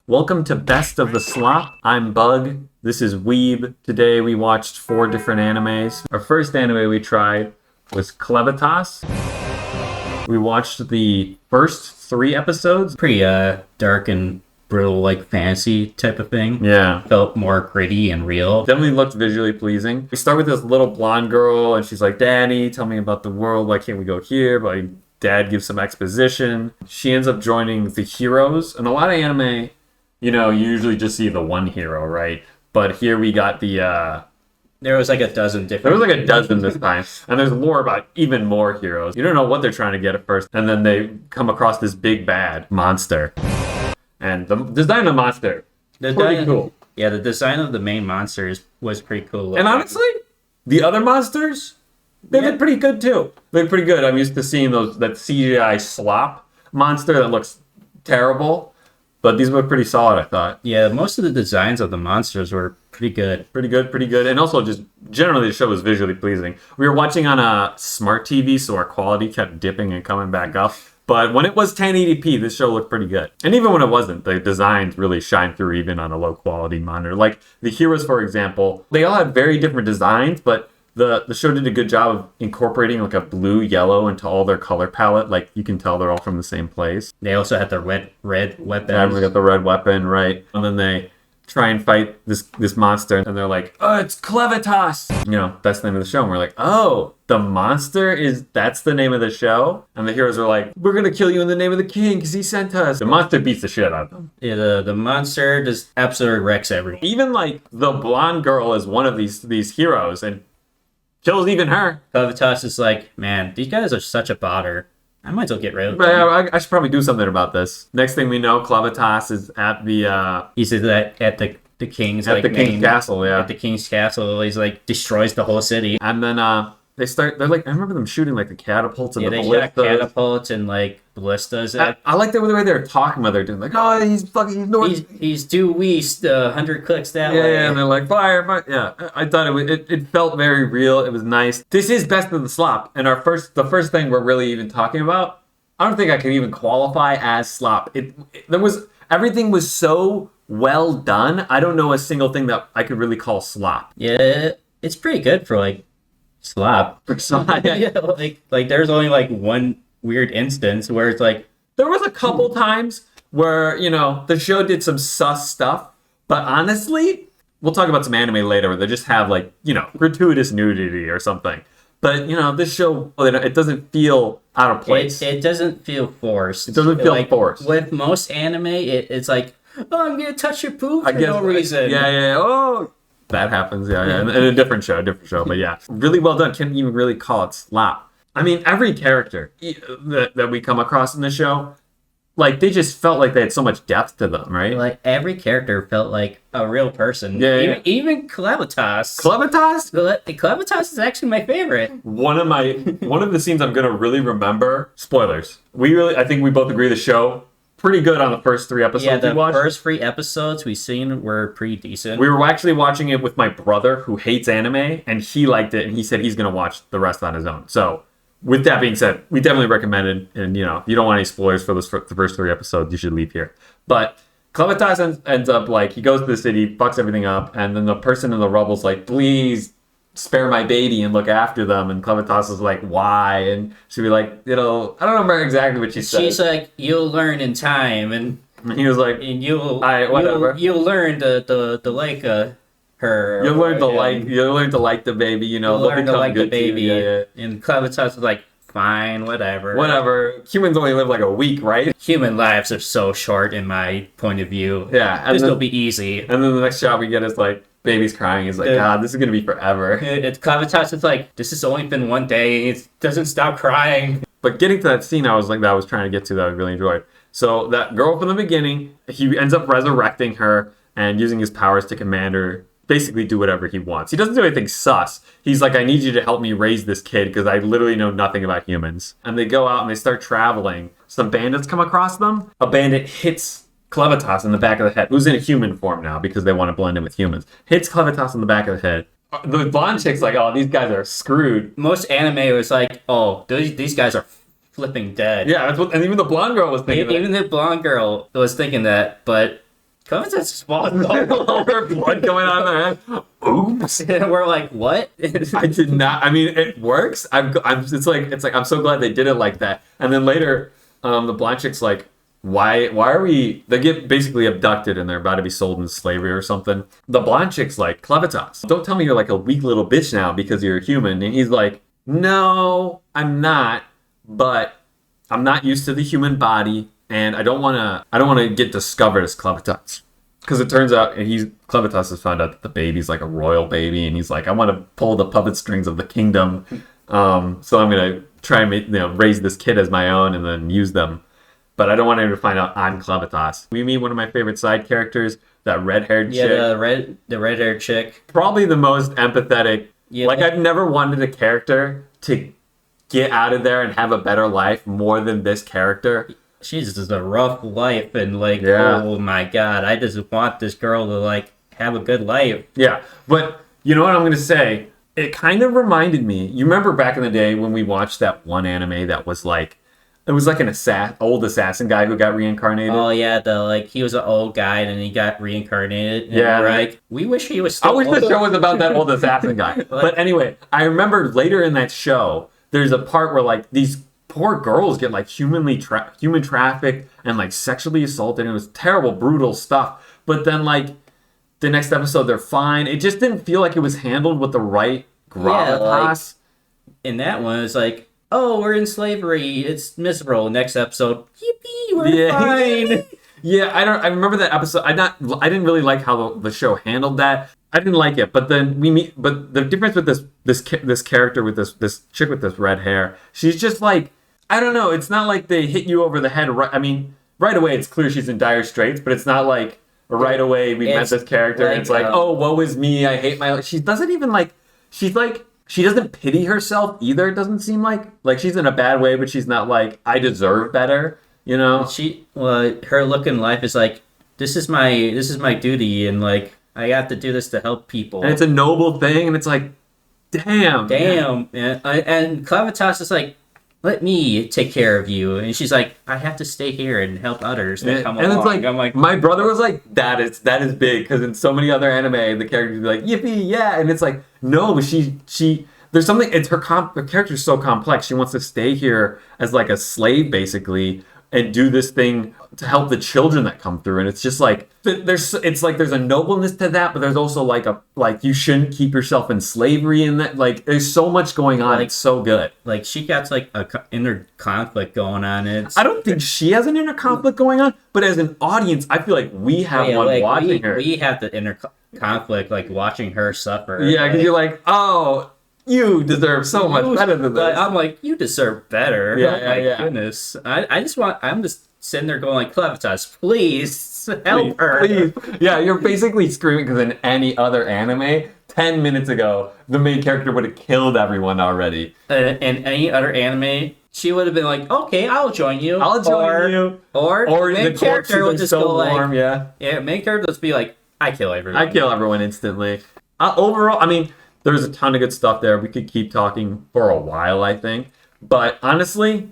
Welcome to Best of the Slop. I'm Bug. This is Weeb. Today we watched 4 different animes. Our first anime we tried was Clevatess. We watched the first 3 episodes. Pretty dark and brutal, like fantasy type of thing. Yeah. Felt more gritty and real. Definitely looked visually pleasing. We start with this little blonde girl and she's like, Daddy, tell me about the world. Why can't we go here? But Dad gives some exposition. She ends up joining the heroes. And a lot of anime, you know, you usually just see the one hero, right? But here we got the... There was like a dozen different... There was like a dozen this time. And there's more about even more heroes. You don't know what they're trying to get at first. And then they come across this big bad monster. And the design of the monster, pretty cool. Yeah, the design of the main monster was pretty cool. And honestly, the other monsters, they look pretty good too. They look pretty good. I'm used to seeing that CGI Slop monster that looks terrible. But these look pretty solid, I thought. Yeah, most of the designs of the monsters were pretty good. Pretty good. And also just generally the show was visually pleasing. We were watching on a smart TV, so our quality kept dipping and coming back up. But when it was 1080p, this show looked pretty good. And even when it wasn't, the designs really shine through even on a low quality monitor. Like the heroes, for example, they all had very different designs, but the show did a good job of incorporating like a blue, yellow into all their color palette. Like you can tell they're all from the same place. They also had the red weapons. Yeah, we got the red weapon, right? And then they try and fight this monster, and they're like, "Oh, it's Clevatess!" You know, that's the name of the show. And we're like, "Oh, the monster that's the name of the show." And the heroes are like, "We're gonna kill you in the name of the king because he sent us." The monster beats the shit out of them. Yeah, the monster just absolutely wrecks everything. Even like the blonde girl is one of these heroes and kills even her. Clevatess is like, man, these guys are such a bother. I might as well get rid of them. I should probably do something about this. Next thing we know, Clevatess is at the he's at the king's king's castle, yeah. At the king's castle, he's like destroys the whole city. And then they're like, I remember them shooting like the catapults and the ballistas. Yeah, they shot catapults and like ballistas. I like the way they were talking about. They're doing like, oh, he's due east 100 clicks that way. Yeah, and they're like fire. Yeah, I thought it felt very real. It was nice. This is Best of the Slop, and the first thing we're really even talking about. I don't think I could even qualify as Slop. Everything was so well done. I don't know a single thing that I could really call Slop. Yeah, it's pretty good for like Slop. Yeah, like there's only like one weird instance where it's like there was a couple times where, you know, the show did some sus stuff, but honestly, we'll talk about some anime later where they just have like, you know, gratuitous nudity or something. But, you know, this show, it doesn't feel out of place. It doesn't feel forced. It doesn't feel forced. With most anime, it's like, oh, I'm gonna touch your poop for no reason. Yeah. Oh, that happens, yeah. In a different show, but yeah. Really well done. Can't even really call it Slop. I mean, every character that we come across in the show, like, they just felt like they had so much depth to them, right? Like, every character felt like a real person. Yeah. Even Clevatess. Clevatess is actually my favorite. One of the scenes I'm gonna really remember, spoilers. I think we both agree the show pretty good on the first 3 episodes we watched. The first 3 episodes we've seen were pretty decent. We were actually watching it with my brother who hates anime, and he liked it, and he said he's going to watch the rest on his own. So, with that being said, we definitely recommend it, and, you know, if you don't want any spoilers for the first 3 episodes, you should leave here. But Clevatess ends up, like, he goes to the city, fucks everything up, and then the person in the rubble's like, please spare my baby and look after them. And Clevatess is like, why? And she'd be like, you know, I don't remember exactly what she said. She's like, you'll learn in time. And he was like, and you'll learn to like her. You'll learn to like the baby, you know. You'll learn to like the baby. Yeah. And Clevatess is like, fine, whatever. Humans only live like a week, right? Human lives are so short in my point of view. Yeah. This will be easy. And then the next shot we get is like, baby's crying. He's like, God, this is going to be forever. Clevatess is like, this has only been one day. It doesn't stop crying. But getting to that scene I was trying to get to that I really enjoyed. So that girl from the beginning, he ends up resurrecting her and using his powers to command her, basically do whatever he wants. He doesn't do anything sus. He's like, I need you to help me raise this kid because I literally know nothing about humans. And they go out and they start traveling. Some bandits come across them. A bandit hits Clevatess in the back of the head, who's in a human form now because they want to blend in with humans. Hits Clevatess in the back of the head. The blonde chick's like, oh, these guys are screwed. Most anime was like, oh, these guys are flipping dead. Yeah, and even the blonde girl was thinking that. Even the blonde girl was thinking that, but Clevatess is falling all Over blood going on in their head. Oops. and we're like, what? I did not. I mean, it works. It's like I'm so glad they did it like that. And then later, the blonde chick's like, why are we? They get basically abducted and they're about to be sold into slavery or something. The blonde chick's like, Clevatess, don't tell me you're like a weak little bitch now because you're a human. And he's like, no, I'm not. But I'm not used to the human body, and I don't want to get discovered as Clevatess. Because it turns out, and Clevatess has found out that the baby's like a royal baby, and he's like, I want to pull the puppet strings of the kingdom. So I'm gonna try and raise this kid as my own, and then use them. But I don't want anyone to find out I'm Clevatess. We meet one of my favorite side characters, that red-haired chick. Yeah, the red-haired chick. Probably the most empathetic. Yeah, like I've never wanted a character to get out of there and have a better life more than this character. She's just a rough life, and like, Yeah. oh my god, I just want this girl to like have a good life. Yeah, but you know what I'm going to say? It kind of reminded me, you remember back in the day when we watched that one anime that was like, it was like an old assassin guy who got reincarnated? Oh yeah, he was an old guy and he got reincarnated. And Yeah, right. We wish he was still I wish the old. show was about that old assassin guy. But anyway, I remember later in that show, there's a part where like these poor girls get like human trafficked and like sexually assaulted. And it was terrible, brutal stuff. But then like the next episode, they're fine. It just didn't feel like it was handled with the right gravitas. In that one, it's like, oh, we're in slavery. It's miserable. Next episode, yippee, we're fine. Yeah, I remember that episode. I didn't really like how the show handled that. I didn't like it. But then but the difference with this character with this chick with this red hair, she's just like, I don't know. It's not like they hit you over the head. Right. I mean, right away it's clear she's in dire straits, but it's not like right away we met this character and it's like, oh, woe is me. I hate my life. She doesn't even like. She's like. She doesn't pity herself either, it doesn't seem like. Like, she's in a bad way, but she's not like, I deserve better, you know? Her look in life is like, this is my duty, and like, I have to do this to help people. And it's a noble thing, and it's like, damn. Damn. And Clevatess is like, let me take care of you. And she's like, I have to stay here and help others that come along. And it's like, I'm like, my brother was like, that is big, because in so many other anime, the characters would be like, yippee, yeah. And it's like, no, but there's something, it's her character's so complex. She wants to stay here as like a slave, basically, and do this thing to help the children that come through. And it's just like, there's a nobleness to that, but there's also like you shouldn't keep yourself in slavery, and that, like, there's so much going on. Like, it's so good. Like, she got like a inner conflict going on. I don't think she has an inner conflict going on, but as an audience, I feel like we have watching her. We have the inner conflict, like watching her suffer. Yeah, because you're like, oh, you deserve so much better than this. I'm like, you deserve better. Yeah, Goodness. I'm just sitting there going like, Clevatess, please help her. Please. Yeah, you're basically screaming because in any other anime, 10 minutes ago, the main character would have killed everyone already. In any other anime, she would have been like, okay, I'll join you. I'll join you. Or the main character would just go warm, like, yeah, main character would just be like, I kill everyone. I kill everyone instantly. Overall, I mean, there's a ton of good stuff there. We could keep talking for a while, I think. But honestly,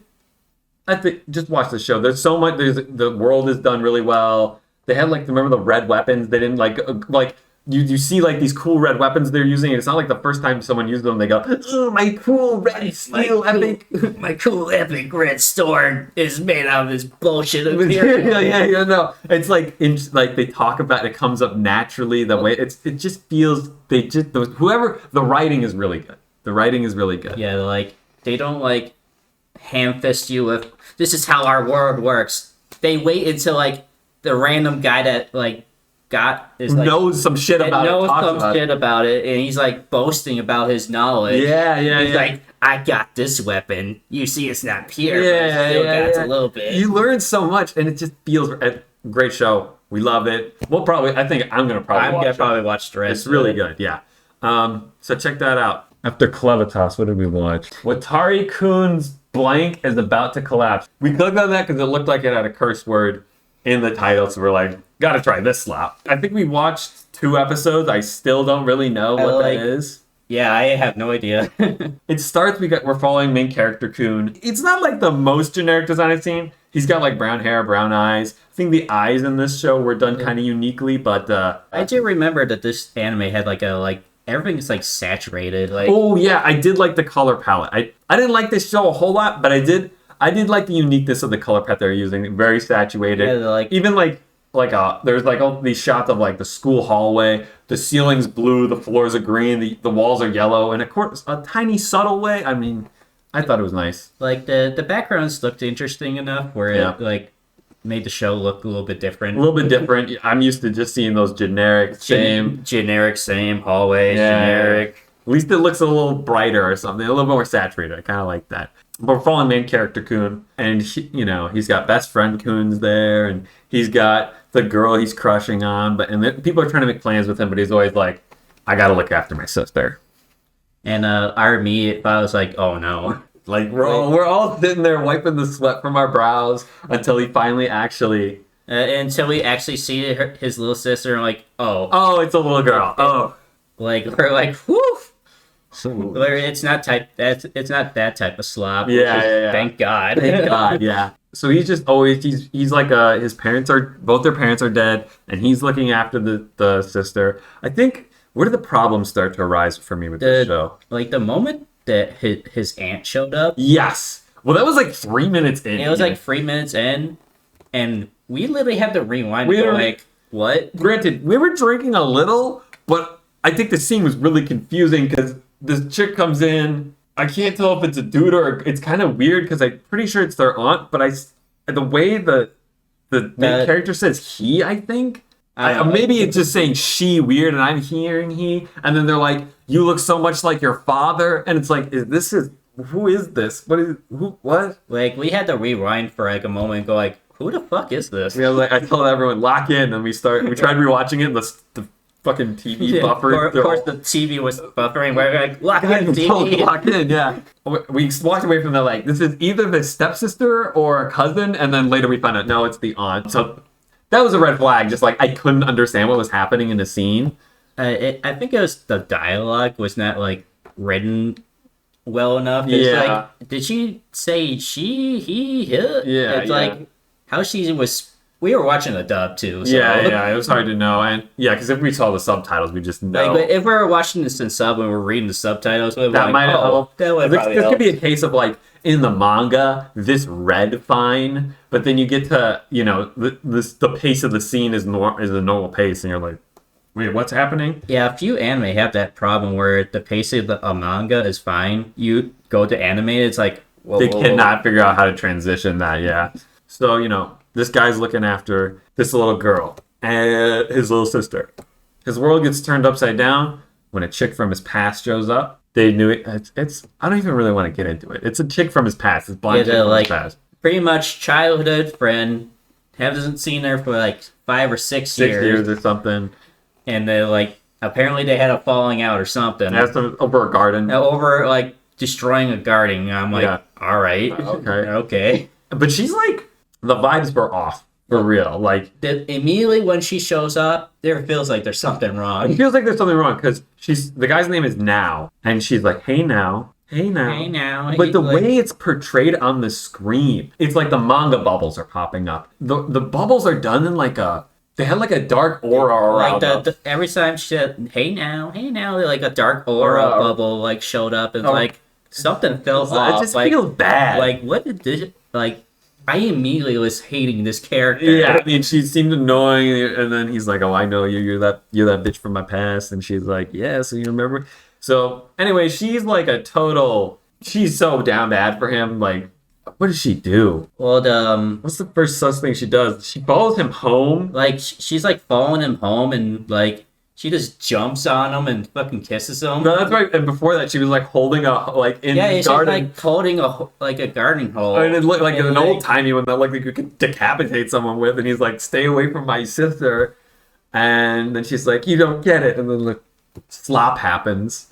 I think just watch the show. There's so much. The world is done really well. They had remember the red weapons? They didn't like you see like these cool red weapons they're using. And it's not like the first time someone used them, they go, oh, my cool red steel epic. My cool epic red sword is made out of this bullshit material. yeah, no. It's like they talk about it, comes up naturally. The way it just feels, whoever, the writing is really good. The writing is really good. Yeah, like they don't like ham fist you with, this is how our world works. They wait until like the random guy that like knows some shit about it, and he's like boasting about his knowledge. He's like, I got this weapon. You see, it's not pure. Got a little bit. You learn so much, and it just feels a great show. We love it. I think I'm gonna probably watch the rest. It's really good. Yeah. So check that out. After Clevatess, what did we watch? Watari-kun's blank is about to collapse. We clicked on that because it looked like it had a curse word in the title, so we're like, gotta try this slop. I think we watched 2 episodes. I still don't really know what that is. Yeah, I have no idea. It starts, we're following main character Kun. It's not like the most generic design I've seen. He's got like brown hair, brown eyes. I think the eyes in this show were done kind of uniquely, but I do remember that this anime had everything's like saturated. Like, oh yeah, I did like the color palette. I didn't like this show a whole lot, but I did like the uniqueness of the color palette they're using. Very saturated. Yeah, even there's like all these shots of like the school hallway. The ceiling's blue, the floors are green, the walls are yellow, and of course a tiny subtle way. I mean, I thought it was nice. Like the backgrounds looked interesting enough where it like made the show look a little bit different. A little bit different. I'm used to just seeing those generic same hallways, generic. At least it looks a little brighter or something, a little more saturated. I kind of like that. But we're following main character Kun, and he's got best friend Kun's there, and he's got the girl he's crushing on. People are trying to make plans with him, but he's always like, "I gotta look after my sister." And our me, I was like, "Oh no!" Like we're all sitting there wiping the sweat from our brows until he finally actually until we actually see his little sister, and like, oh, it's a little girl. Oh, like we're like, whoo. It's not that type of slop. Yeah. Thank God. Thank God. Yeah. So he's just always he's like his parents are both their parents are dead, and he's looking after the sister. I think where did the problems start to arise for me with this show? Like the moment that his aunt showed up. Yes. Well, that was like 3 minutes in. It was like 3 minutes in, and we literally had to rewind. Like, what? Granted, we were drinking a little, but I think the scene was really confusing because this chick comes in. I can't tell if it's a dude or it's kind of weird because I'm pretty sure it's their aunt, but the way the main character says he, I think. Maybe it's just saying she weird and I'm hearing he, and then they're like, "You look so much like your father," and it's like, who is this? What? Like we had to rewind for like a moment and go like, who the fuck is this? Yeah, I told everyone lock in, and we tried rewatching it, and the fucking TV buffered. Of course, the TV was buffering. We're like, lock in, TV. Lock in, yeah. We walked away from that like, this is either the stepsister or a cousin, and then later we found out, no, it's the aunt. So that was a red flag. Just like, I couldn't understand what was happening in the scene. I think it was the dialogue was not like written well enough. Yeah. Like, did she say she, he, he? Yeah. It's like how she was. We were watching the dub too. So. Yeah. It was hard to know, and because if we saw the subtitles, we just know. Like, if we were watching this in sub and we're reading the subtitles, that might help. This could be a case of like in the manga, this read fine, but then you get to the pace of the scene is a normal pace, and you're like, wait, what's happening? Yeah, a few anime have that problem where the pace of a manga is fine. You go to animated, it's like they cannot figure out how to transition that. Yeah, so this guy's looking after this little girl and his little sister. His world gets turned upside down when a chick from his past shows up. They knew it. It's I don't even really want to get into it. It's a chick from his past. It's blind chick from his past. Pretty much childhood friend. Hasn't seen her for like 5 or 6 years. 6 years or something. And they apparently they had a falling out or something. That's over a garden. Over destroying a garden. I'm like, all right. Okay. But she's like, the vibes were off. For real. Like, immediately when she shows up, there feels like there's something wrong. It feels like there's something wrong because the guy's name is Now. And she's like, hey now. Hey now. Hey now. But the way it's portrayed on the screen, it's like the manga bubbles are popping up. The bubbles are done in they had like a dark aura around them. Every time she said, hey now, like a dark aura bubble showed up and something fell off. It just feels bad. Like, what did this, I immediately was hating this character. Yeah, I mean, she seemed annoying, and then he's like, "Oh, I know you. You're that bitch from my past." And she's like, "Yeah, so you remember?" So anyway, she's like a total. She's so down bad for him. Like, what does she do? Well, what's the first sus thing she does? She follows him home. She's following him home, and she just jumps on him and fucking kisses him. No, that's right. And before that, she was holding his garden. She's holding a gardening hole. And it looked like an old timey one that you could decapitate someone with. And he's like, "Stay away from my sister." And then she's like, "You don't get it." And then slop happens.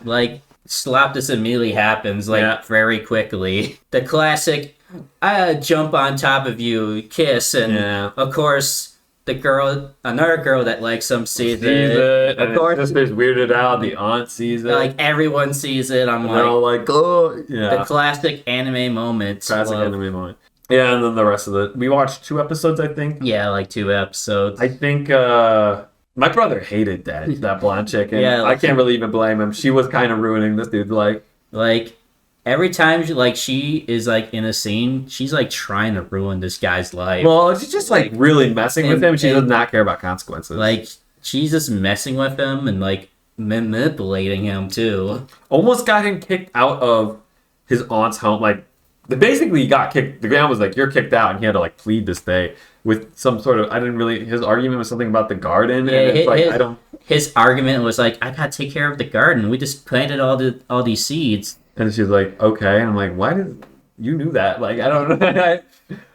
Slop just immediately happens very quickly. The classic, I jump on top of you, kiss, and of course. another girl that likes him sees Sees it, Of and course, his sister's weirded out. The aunt sees it. like everyone sees it. I'm and they're all like, like, oh, yeah. the classic anime moments. Classic anime moment. Yeah, and then the rest of it. We watched 2 episodes, I think. Yeah, like 2 episodes. I think my brother hated that blonde chick, and Yeah, I can't really even blame him. She was kind of ruining this dude's life. Like every time she is like in a scene, she's like trying to ruin this guy's life. Well, she's just like really messing with him. She does not care about consequences. Like she's just messing with him and like manipulating him too. Almost got him kicked out of his aunt's home. Like basically he got kicked. The guy was like, "You're kicked out," and he had to like plead to stay with some sort of. I didn't really. His argument was something about the garden, Yeah, and it's like I don't. His argument was like, "I gotta take care of the garden. We just planted all these seeds." And she's like, "Okay," and I'm like, "Why did you knew that?" Like I don't know.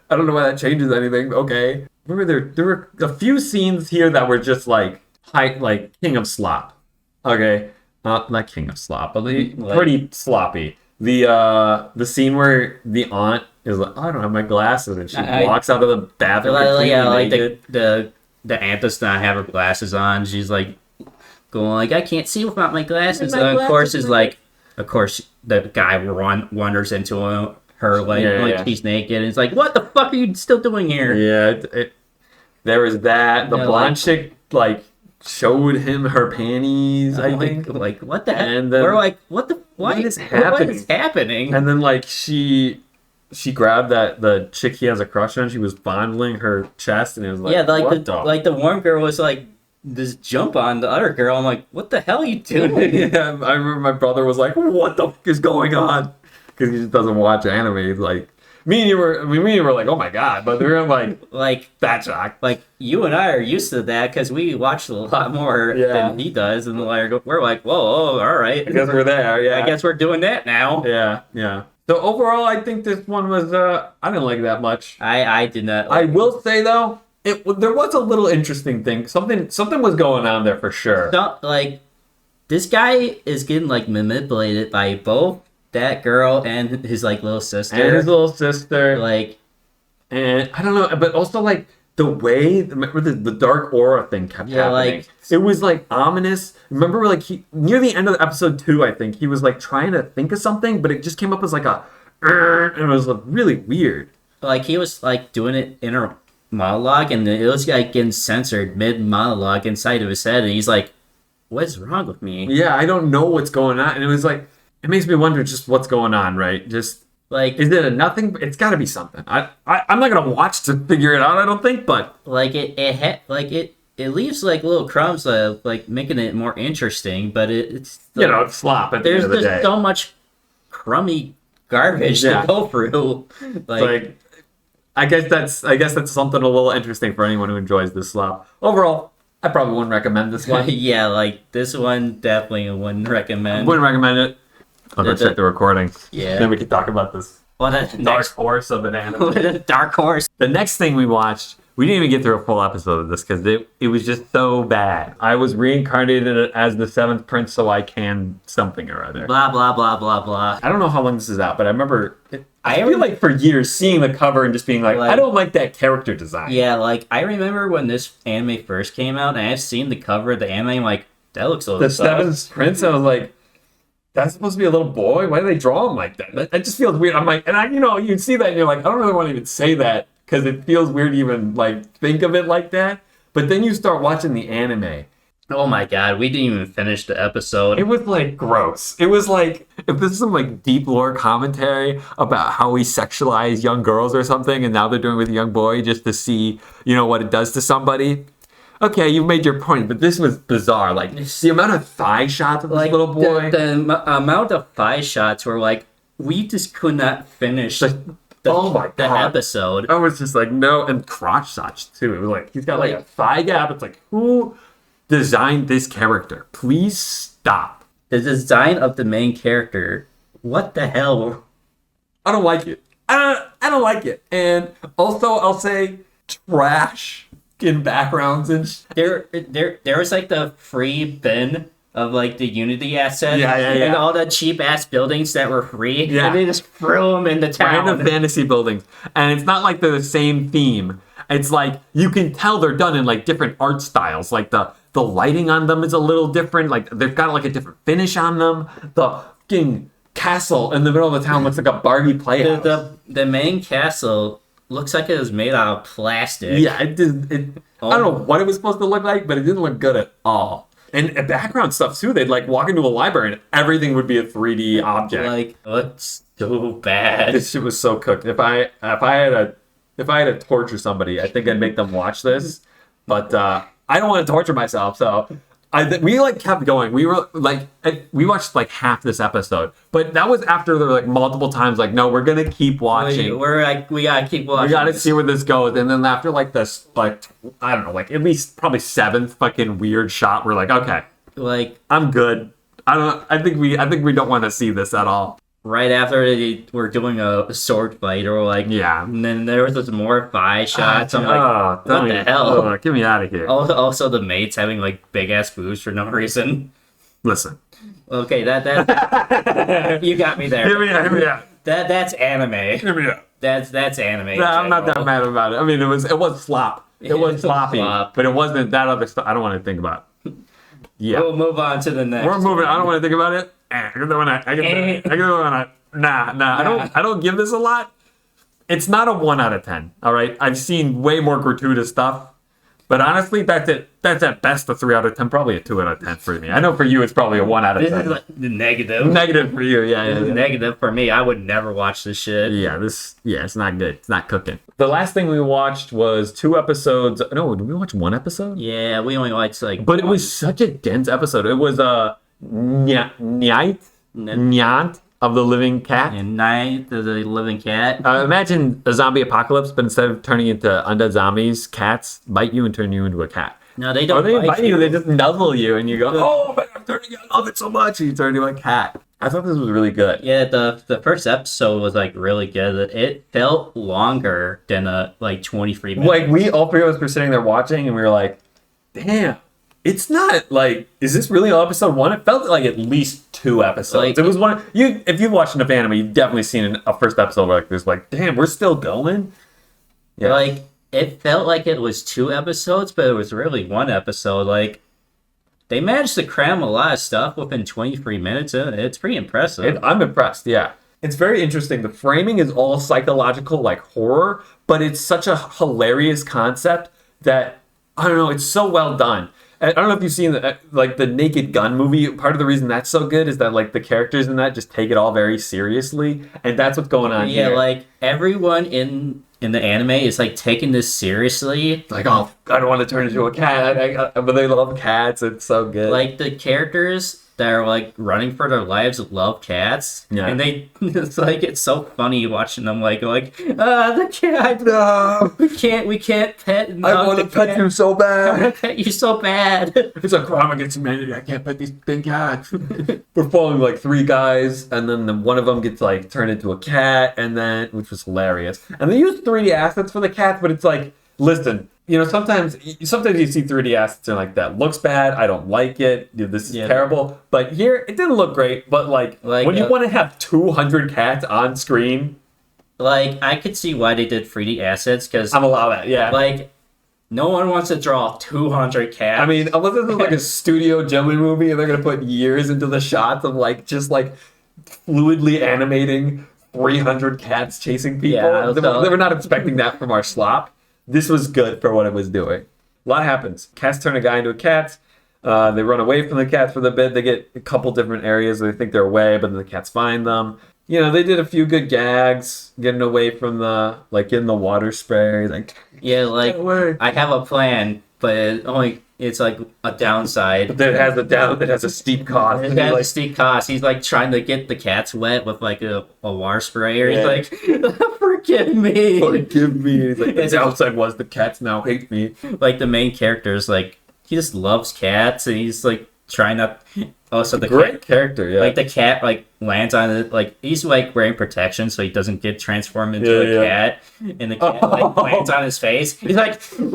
I don't know why that changes anything. Okay. Remember there were a few scenes here that were just like King of Slop. Okay. Not King of Slop, but pretty sloppy. The scene where the aunt is like, "Oh, I don't have my glasses," and she walks out of the bathroom. Like the aunt does not have her glasses on. She's like going like, "I can't see without my glasses." And of course the guy wanders into her like she's naked, and it's like, "What the fuck are you still doing here?" Yeah, there was that. The blonde chick like showed him her panties. I think like what the heck? And then, we're like, what is happening? What is happening? And then like she grabbed the chick he has a crush on. She was fondling her chest, and it was like, like the one girl was like this jump on the other girl. I'm like, what the hell are you doing? Yeah, I remember my brother was like, "What the fuck is going on?" Because he just doesn't watch anime. Like me and you were like, "Oh my god!" But they're like that shocked. Like you and I are used to that because we watched a lot more than he does, and we're like, "Whoa, all right." I guess we're there. Yeah, I guess we're doing that now. Yeah. So overall, I think this one was I didn't like it that much. I did not. I will say though, there was a little interesting thing. Something was going on there for sure. So, like this guy is getting like manipulated by both that girl and his like little sister. Like, and I don't know, but also like the way the dark aura thing kept happening. Like it was like ominous. Remember, like near the end of episode 2, I think he was like trying to think of something, but it just came up as like and it was really weird. Like he was like doing it in a monologue, and it was like getting censored mid monologue inside of his head, and he's like, "What's wrong with me?" Yeah, I don't know what's going on, and it was like it makes me wonder just what's going on, right? Just like, is it a nothing? It's got to be something. I'm not gonna watch to figure it out. I don't think, but like it leaves like little crumbs, like making it more interesting. But it's it's slop. At the end of the day. There's just so much crummy garbage to go through. Like I guess that's something a little interesting for anyone who enjoys this slop. Overall, I probably wouldn't recommend this one. Yeah, like this one definitely wouldn't recommend. Wouldn't recommend it. I'll go check the recording. Yeah. Then we can talk about this. What a dark horse of an anime. What a dark horse. The next thing we watched, we didn't even get through a full episode of this because it was just so bad. I was reincarnated as the 7th prince, so I can something or other. Blah, blah, blah, blah, blah. I don't know how long this is out, but I remember... I feel like for years seeing the cover and just being like, I don't like that character design. Yeah, like, I remember when this anime first came out, and I've seen the cover of the anime, I'm like, that looks a little The 7th prince, I was like... That's supposed to be a little boy? Why do they draw him like that? That just feels weird. I'm like, and you see that and you're like, I don't really want to even say that because it feels weird to even like think of it like that. But then you start watching the anime. Oh my god, we didn't even finish the episode. It was like gross. It was like, if this is some like deep lore commentary about how we sexualize young girls or something, and now they're doing it with a young boy just to see, what it does to somebody. Okay, you've made your point, but this was bizarre. Like, the amount of thigh shots of this little boy. The amount of thigh shots were like, we just could not finish the episode. I was just like, no. And crotch shots, too. It was like, he's got like a thigh gap. It's like, who designed this character? Please stop. The design of the main character, what the hell? I don't like it. I don't like it. And also, I'll say, trash in backgrounds and there was like the free bin of like the Unity assets and all the cheap ass buildings that were free and they just threw them in the town. Random fantasy buildings, and it's not like they're the same theme, It's like you can tell they're done in like different art styles. Like the lighting on them is a little different. Like they've got like a different finish on them. The fucking castle in the middle of the town looks like a Barbie playhouse. The main castle looks like it was made out of plastic. Yeah, it did. I don't know what it was supposed to look like, but it didn't look good at all. And background stuff too. They'd like walk into a library and everything would be a 3D object. Like, looks so bad. This shit was so cooked. If I had to torture somebody, I think I'd make them watch this. But I don't want to torture myself, so we like kept going. We were like, we watched like half this episode, but that was after there were like multiple times like, no, we're gonna keep watching. We're like, we gotta keep watching. We gotta see where this goes. And then after like this, like I don't know, like at least probably 7th fucking weird shot, we're like, okay, like I'm good. I think we don't want to see this at all. Right after they were doing a sword fight, or like, yeah, and then there was this more thigh shots. I'm like, what the hell? Get me out of here. Also, the mates having like big ass boobs for no reason. Listen. Okay, that you got me there. Hear me out. That's anime. Hear me out. That's anime. No, I'm not that mad about it. I mean, it was slop. It was sloppy, Slop. but it wasn't that other stuff. I don't want to think about it. Yeah, We'll move on to the next. we're moving. I don't want to think about it. I can do it. Nah. I don't give this a lot. It's not a 1 out of 10. All right, I've seen way more gratuitous stuff, but honestly, that's it. That's at best a 3 out of 10, probably a 2 out of 10 for me. I know for you, it's probably a 1 out of 10. This is like the negative. Negative for you, yeah. Negative for me. I would never watch this shit. Yeah, it's not good. It's not cooking. The last thing we watched was 2 episodes. No, did we watch 1 episode? Yeah, we only watched like. But it was such a dense episode. It was Nyaight of the Living Cat. And Night the Living Cat. Imagine a zombie apocalypse, but instead of turning into undead zombies, cats bite you and turn you into a cat. No, they don't. Or they bite you. They just nuzzle you, and you go, "Oh man, I'm turning. I love it so much." And you turn into a cat. I thought this was really good. Yeah, the first episode was like really good. It felt longer than like 23 minutes. Like we all 3 of us were sitting there watching, and we were like, "Damn." It's not like, is this really all episode 1? It felt like at least 2 episodes. Like, it was one. If you've watched enough anime, you've definitely seen a first episode where like this, like, damn, we're still going. Yeah. Like it felt like it was 2 episodes, but it was really 1 episode. Like they managed to cram a lot of stuff within 23 minutes. It's pretty impressive. I'm impressed. Yeah, it's very interesting. The framing is all psychological, like horror, but it's such a hilarious concept that I don't know. It's so well done. I don't know if you've seen the Naked Gun movie. Part of the reason that's so good is that like the characters in that just take it all very seriously, and that's what's going on here. Yeah, like everyone in the anime is like taking this seriously. Like, oh, I don't want to turn into a cat, but they love cats. It's so good. Like the characters that are like running for their lives love cats. Yeah. And it's so funny watching them like the cat. No, we can't pet. I want to pet you so bad. I want to pet you so bad. It's a crime against humanity. I can't pet these big cats. We're following like 3 guys, and then one of them gets like turned into a cat, and then which was hilarious. And they use 3D assets for the cats, but it's like, listen, you know, sometimes you see 3D assets and like that looks bad. I don't like it. This is terrible. But here, it didn't look great. But like when you want to have 200 cats on screen, like I could see why they did 3D assets because I'm allowed that. Yeah. Like no one wants to draw 200 cats. I mean, unless this is like a Studio Ghibli movie and they're gonna put years into the shots of like just like fluidly animating 300 cats chasing people. Yeah, they were not expecting that from our slop. This was good for what it was doing. A lot happens. Cats turn a guy into a cat. They run away from the cats for the bit. They get a couple different areas where they think they're away, but then the cats find them. You know, they did a few good gags, getting away from getting the water spray. Like, yeah, like I have a plan, but it's like a downside. But then it has a steep cost. It has a steep cost. He's like trying to get the cats wet with like a water sprayer. Yeah. He's like, forgive me. Forgive me. He's like, the downside was the cats now hate me. Like the main character is like, he just loves cats and he's like trying not. Also, the great character, yeah. Like the cat like lands on it, like he's like wearing protection so he doesn't get transformed into a cat, and the cat like lands on his face. He's like, he's like,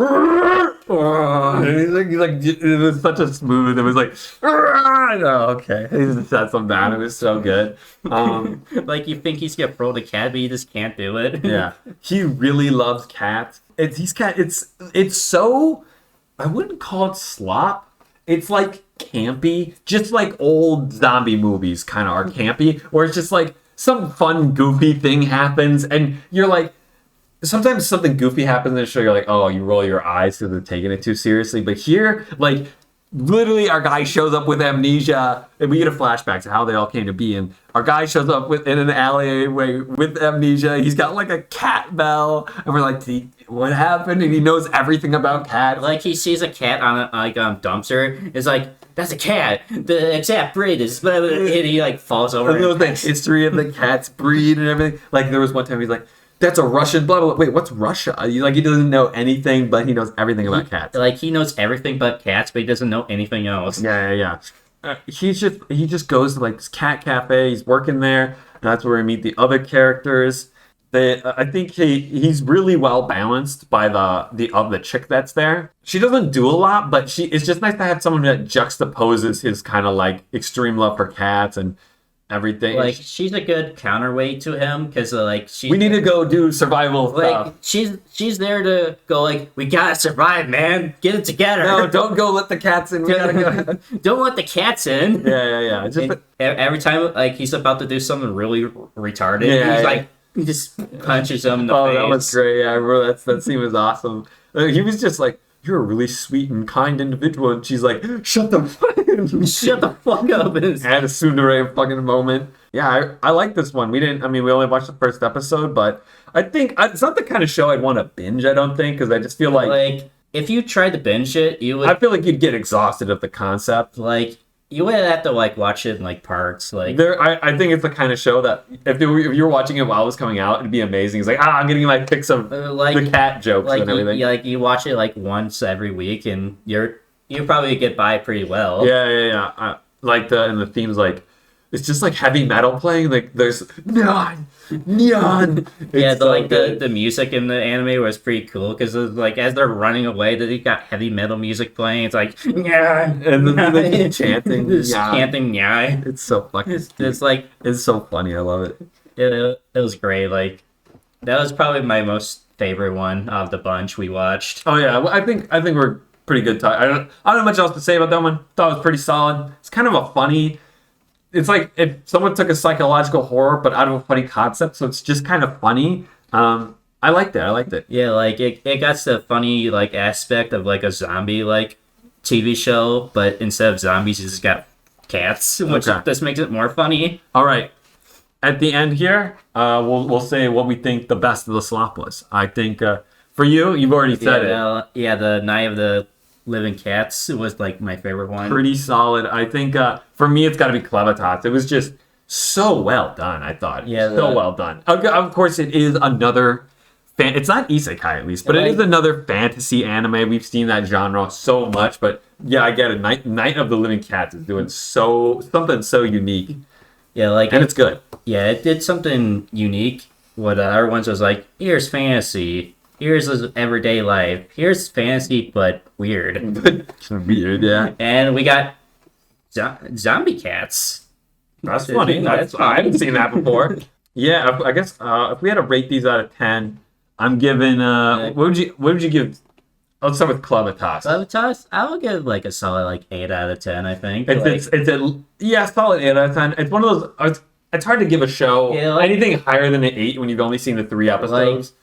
it was such a smooth. It was like, oh, okay. He just shut some down. It was so good. Like you think he's gonna throw the cat, but he just can't do it. Yeah, he really loves cats. It's so, I wouldn't call it slop. It's like campy, just like old zombie movies kind of are campy, where it's just like some fun goofy thing happens, and you're like, sometimes something goofy happens in the show, you're like, oh, you roll your eyes because they're taking it too seriously. But here, like, literally our guy shows up with amnesia, and we get a flashback to how they all came to be, and our guy shows up in an alleyway with amnesia. He's got like a cat bell, and we're like, what happened? And he knows everything about cats. Like he sees a cat on a dumpster. It's like, that's a cat. The exact breed is blah, blah, and he like falls over. And knows the history of the cat's breed and everything. Like there was one time he's like, that's a Russian blah blah. Wait, what's Russia? Like he doesn't know anything, but he knows everything about cats. Like he knows everything but cats, but he doesn't know anything else. Yeah. He just goes to like this cat cafe. He's working there, and that's where we meet the other characters. I think he's really well balanced by the chick that's there. She doesn't do a lot, but it's just nice to have someone that juxtaposes his kind of like extreme love for cats and everything. Like she's a good counterweight to him because we need to go do survival stuff. She's there to go like, we gotta survive, man. Get it together. No, don't go let the cats in. We gotta go. Don't let the cats in. Yeah. Every time like he's about to do something really retarded, he's like. He just punches him in the face. Oh, that was great. Yeah, bro, that scene was awesome. He was just like, you're a really sweet and kind individual. And she's like, shut the fuck up. And had a tsundere fucking moment. Yeah, I like this one. We only watched the first episode, but I think it's not the kind of show I'd want to binge, I don't think, because I just feel like if you tried to binge it, you would... I feel like you'd get exhausted of the concept. Like... You would have to like watch it in like parts. Like I think it's the kind of show that if you were watching it while it was coming out, it'd be amazing. It's like I'm getting my fix of the cat jokes and everything. You watch it like once every week, and you probably get by pretty well. Yeah. And the themes like it's just like heavy metal playing. Like there's neon. The music in the anime was pretty cool because like as they're running away, they got heavy metal music playing. It's like and then chanting, chanting Nyaight. It's so fucking. It's so funny. I love it. It was great. Like that was probably my most favorite one of the bunch we watched. Oh yeah, well, I think we're pretty good. I don't have much else to say about that one. Thought it was pretty solid. It's kind of a funny. It's like if someone took a psychological horror but out of a funny concept, so it's just kind of funny. I liked it. Yeah, like it got the funny like aspect of like a zombie like TV show, but instead of zombies, it's just got cats, which this makes it more funny. All right, at the end here, we'll say what we think the best of the slop was. I think for you've already said it. The Night of the Living Cats was like my favorite one. Pretty solid. I think for me it's got to be Clevatess. It was just so well done. I thought. Yeah, well done. Of course, it is another. It's not isekai at least, but it is another fantasy anime. We've seen that genre so much, but yeah, I get it. Night of the Living Cats is doing something so unique. Yeah, and it's good. Yeah, it did something unique. What the other ones was like, here's fantasy. Here's his everyday life. Here's fantasy, but weird. Weird, yeah. And we got zombie cats. That's funny. I haven't seen that before. Yeah, I guess if we had to rate these out of 10, I'm giving. What would you give? Let's start with Clevatess. Clevatess, I would give like a solid like 8 out of 10. I think it's solid 8 out of 10. It's one of those. It's hard to give a show anything higher than an 8 when you've only seen the 3 episodes.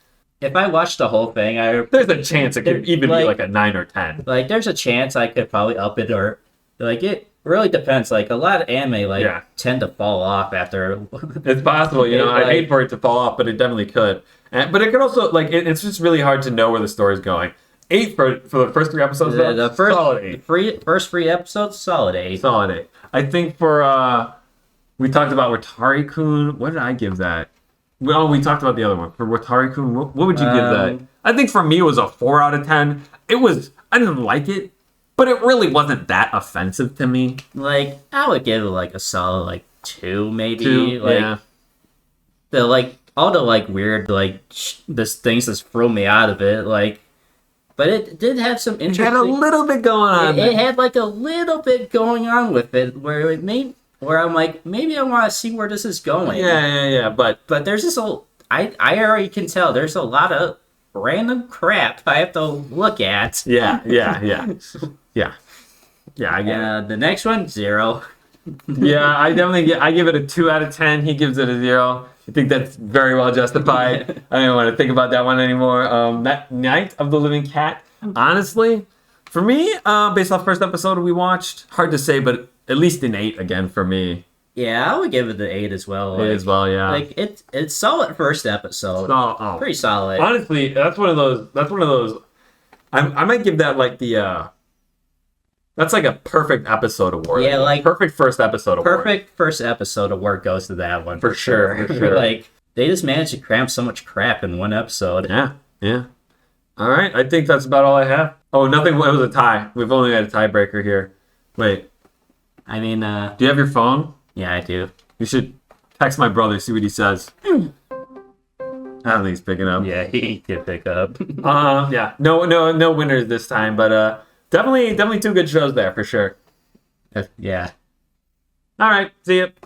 If I watched the whole thing, there's a chance it could even be like a 9 or 10. Like, there's a chance I could probably up it, or like it really depends. Like a lot of anime tend to fall off after. It's possible, I hate for it to fall off, but it definitely could. But it could also it's just really hard to know where the story's going. 8 for the first 3 episodes. The first solid 8. First 3 episodes, solid 8. Solid 8. I think for we talked about Watari-kun. What did I give that? Well, we talked about the other one. For Watari-kun, what would you give that? I think for me it was a 4 out of 10. I didn't like it, but it really wasn't that offensive to me. Like, I would give it like a solid like 2 maybe. 2, yeah. All the weird this things that threw me out of it, but it did have some interesting. It had a little bit going on. It had like a little bit going on with it where I'm like, maybe I want to see where this is going. Yeah. But there's this I already can tell there's a lot of random crap I have to look at. Yeah. I get it. The next one, 0. Yeah, I give it a 2 out of 10. He gives it a 0. I think that's very well justified. I don't want to think about that one anymore. That Night of the Living Cat, honestly, for me, based off first episode we watched, hard to say, but at least an 8 again for me. Yeah, I would give it the 8 as well. 8 as well, yeah. Like it's solid first episode. Pretty solid. Honestly, that's one of those. I might give that like the. That's like a perfect episode award. Yeah, like perfect first episode award. Perfect first episode award goes to that one for sure. For sure. Like they just managed to cram so much crap in one episode. Yeah. All right, I think that's about all I have. Oh, nothing. It was a tie. We've only had a tiebreaker here. Wait. I mean, do you have your phone? Yeah, I do. You should text my brother, see what he says. I don't think he's picking up. Yeah, he did pick up. Yeah. No winners this time, but definitely 2 good shows there for sure. Yeah. All right. See ya.